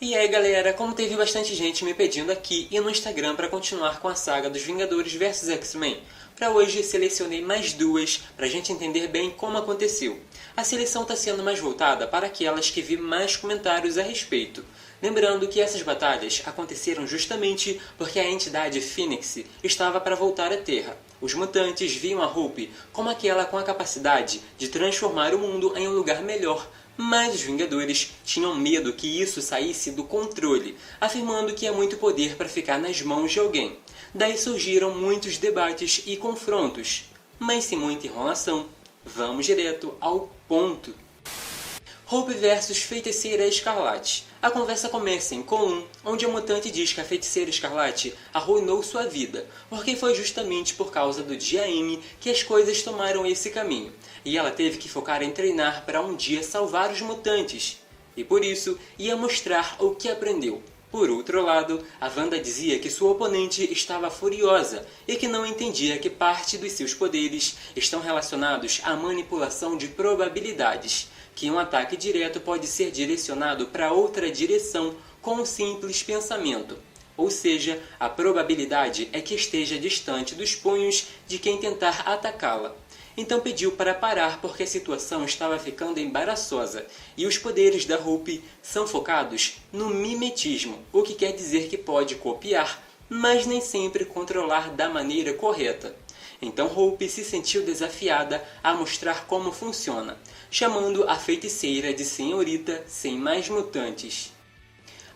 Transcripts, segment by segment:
E aí galera, como teve bastante gente me pedindo aqui e no Instagram para continuar com a saga dos Vingadores vs X-Men, para hoje selecionei mais duas para a gente entender bem como aconteceu. A seleção está sendo mais voltada para aquelas que vi mais comentários a respeito. Lembrando que essas batalhas aconteceram justamente porque a entidade Phoenix estava para voltar à Terra. Os mutantes viam a Hope como aquela com a capacidade de transformar o mundo em um lugar melhor, mas os Vingadores tinham medo que isso saísse do controle, afirmando que é muito poder para ficar nas mãos de alguém. Daí surgiram muitos debates e confrontos, mas sem muita enrolação, vamos direto ao ponto. Hope vs Feiticeira Escarlate. A conversa começa em Colum, onde a mutante diz que a Feiticeira Escarlate arruinou sua vida, porque foi justamente por causa do Dia M que as coisas tomaram esse caminho, e ela teve que focar em treinar para um dia salvar os mutantes, e por isso ia mostrar o que aprendeu. Por outro lado, a Wanda dizia que sua oponente estava furiosa e que não entendia que parte dos seus poderes estão relacionados à manipulação de probabilidades, que um ataque direto pode ser direcionado para outra direção com um simples pensamento. Ou seja, a probabilidade é que esteja distante dos punhos de quem tentar atacá-la. Então pediu para parar porque a situação estava ficando embaraçosa e os poderes da Hope são focados no mimetismo, o que quer dizer que pode copiar, mas nem sempre controlar da maneira correta. Então Hope se sentiu desafiada a mostrar como funciona, chamando a feiticeira de Senhorita sem mais mutantes.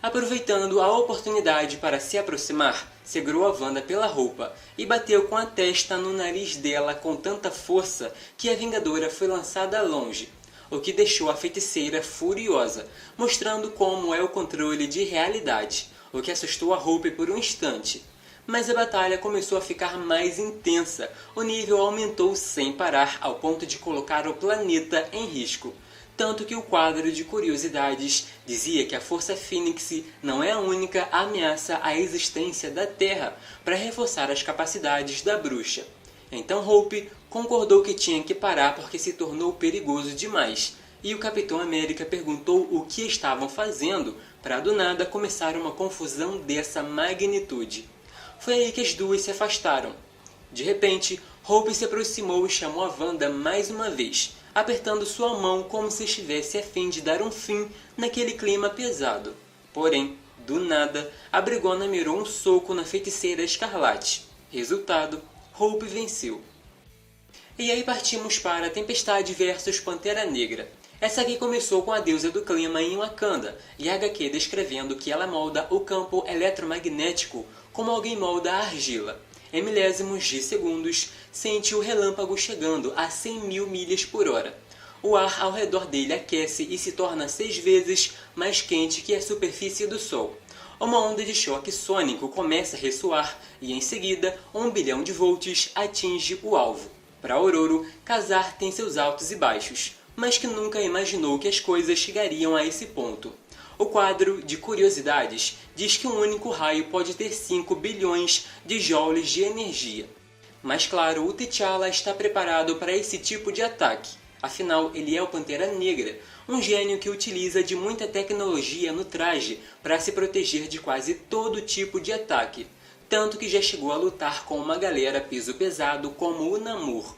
Aproveitando a oportunidade para se aproximar, segurou a Wanda pela roupa e bateu com a testa no nariz dela com tanta força que a Vingadora foi lançada longe, o que deixou a feiticeira furiosa, mostrando como é o controle de realidade, o que assustou a Hope por um instante. Mas a batalha começou a ficar mais intensa, o nível aumentou sem parar ao ponto de colocar o planeta em risco. Tanto que o quadro de curiosidades dizia que a Força Fênix não é a única ameaça à existência da Terra para reforçar as capacidades da bruxa. Então Hope concordou que tinha que parar porque se tornou perigoso demais, e o Capitão América perguntou o que estavam fazendo para do nada começar uma confusão dessa magnitude. Foi aí que as duas se afastaram. De repente, Hope se aproximou e chamou a Wanda mais uma vez, apertando sua mão como se estivesse a fim de dar um fim naquele clima pesado. Porém, do nada, a brigona mirou um soco na Feiticeira Escarlate. Resultado, Hope venceu. E aí partimos para Tempestade vs Pantera Negra. Essa aqui começou com a deusa do clima em Wakanda, e a HQ descrevendo que ela molda o campo eletromagnético como alguém molda a argila. Em milésimos de segundos, sente o relâmpago chegando a 100 mil milhas por hora. O ar ao redor dele aquece e se torna 6 vezes mais quente que a superfície do Sol. Uma onda de choque sônico começa a ressoar e, em seguida, 1 bilhão de volts atinge o alvo. Para Ororo, Ka-Zar tem seus altos e baixos, mas que nunca imaginou que as coisas chegariam a esse ponto. O quadro de curiosidades diz que um único raio pode ter 5 bilhões de joules de energia. Mas claro, o T'Challa está preparado para esse tipo de ataque. Afinal, ele é o Pantera Negra, um gênio que utiliza de muita tecnologia no traje para se proteger de quase todo tipo de ataque. Tanto que já chegou a lutar com uma galera peso pesado como o Namor.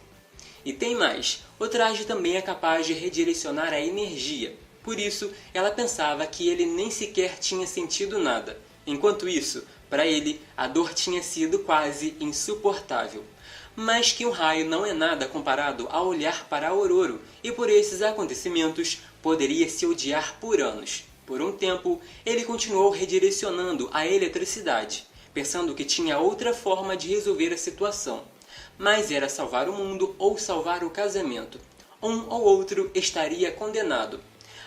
E tem mais, o traje também é capaz de redirecionar a energia. Por isso, ela pensava que ele nem sequer tinha sentido nada. Enquanto isso, para ele, a dor tinha sido quase insuportável. Mas que um raio não é nada comparado a olhar para Ororo, e por esses acontecimentos poderia se odiar por anos. Por um tempo, ele continuou redirecionando a eletricidade, pensando que tinha outra forma de resolver a situação. Mas era salvar o mundo ou salvar o casamento. Um ou outro estaria condenado.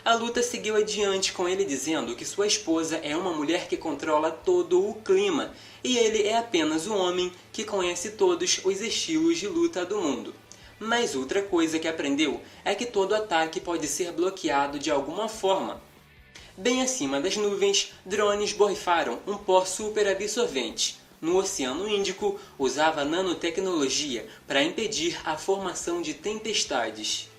A luta seguiu adiante com ele dizendo que sua esposa é uma mulher que controla todo o clima e ele é apenas um homem que conhece todos os estilos de luta do mundo. Mas outra coisa que aprendeu é que todo ataque pode ser bloqueado de alguma forma. Bem acima das nuvens, drones borrifaram um pó super absorvente. No Oceano Índico, usava nanotecnologia para impedir a formação de tempestades.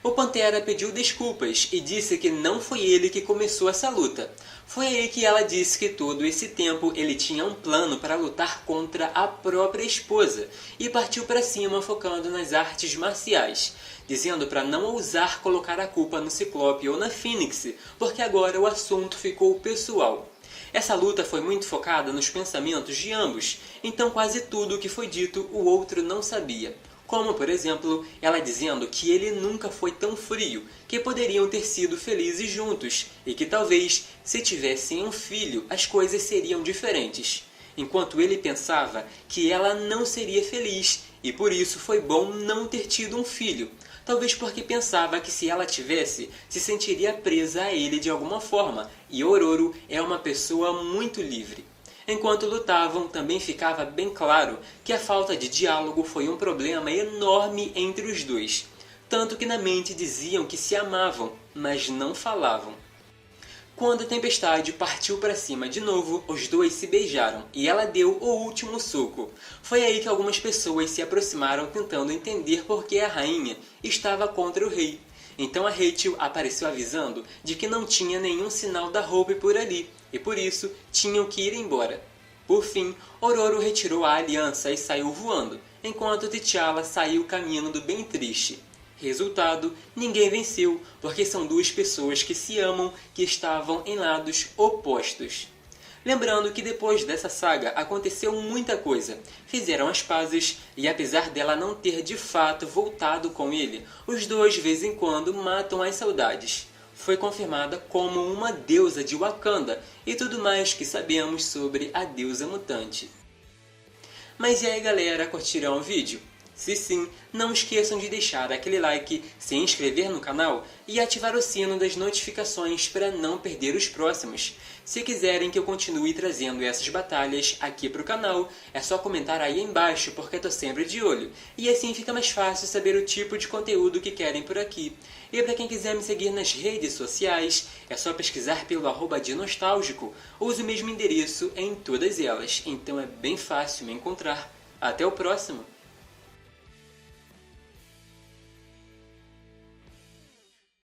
O Pantera pediu desculpas e disse que não foi ele que começou essa luta. Foi aí que ela disse que todo esse tempo ele tinha um plano para lutar contra a própria esposa e partiu para cima focando nas artes marciais, dizendo para não ousar colocar a culpa no Ciclope ou na Fênix, porque agora o assunto ficou pessoal. Essa luta foi muito focada nos pensamentos de ambos, então quase tudo o que foi dito o outro não sabia. Como, por exemplo, ela dizendo que ele nunca foi tão frio, que poderiam ter sido felizes juntos e que talvez, se tivessem um filho, as coisas seriam diferentes. Enquanto ele pensava que ela não seria feliz e por isso foi bom não ter tido um filho. Talvez porque pensava que se ela tivesse, se sentiria presa a ele de alguma forma, e Ororo é uma pessoa muito livre. Enquanto lutavam, também ficava bem claro que a falta de diálogo foi um problema enorme entre os dois, tanto que na mente diziam que se amavam, mas não falavam. Quando a tempestade partiu para cima de novo, os dois se beijaram e ela deu o último soco. Foi aí que algumas pessoas se aproximaram tentando entender por que a rainha estava contra o rei. Então a Rachel apareceu avisando de que não tinha nenhum sinal da Hope por ali, e por isso tinham que ir embora. Por fim, Ororo retirou a aliança e saiu voando, enquanto T'Challa saiu caminhando bem triste. Resultado, ninguém venceu, porque são duas pessoas que se amam que estavam em lados opostos. Lembrando que depois dessa saga aconteceu muita coisa. Fizeram as pazes e apesar dela não ter de fato voltado com ele, os dois de vez em quando matam as saudades. Foi confirmada como uma deusa de Wakanda e tudo mais que sabemos sobre a deusa mutante. Mas e aí galera, curtiram o vídeo? Se sim, não esqueçam de deixar aquele like, se inscrever no canal e ativar o sino das notificações para não perder os próximos. Se quiserem que eu continue trazendo essas batalhas aqui para o canal, é só comentar aí embaixo porque eu tô sempre de olho. E assim fica mais fácil saber o tipo de conteúdo que querem por aqui. E para quem quiser me seguir nas redes sociais, é só pesquisar pelo @dinostalgico. Uso o mesmo endereço em todas elas, então é bem fácil me encontrar. Até o próximo!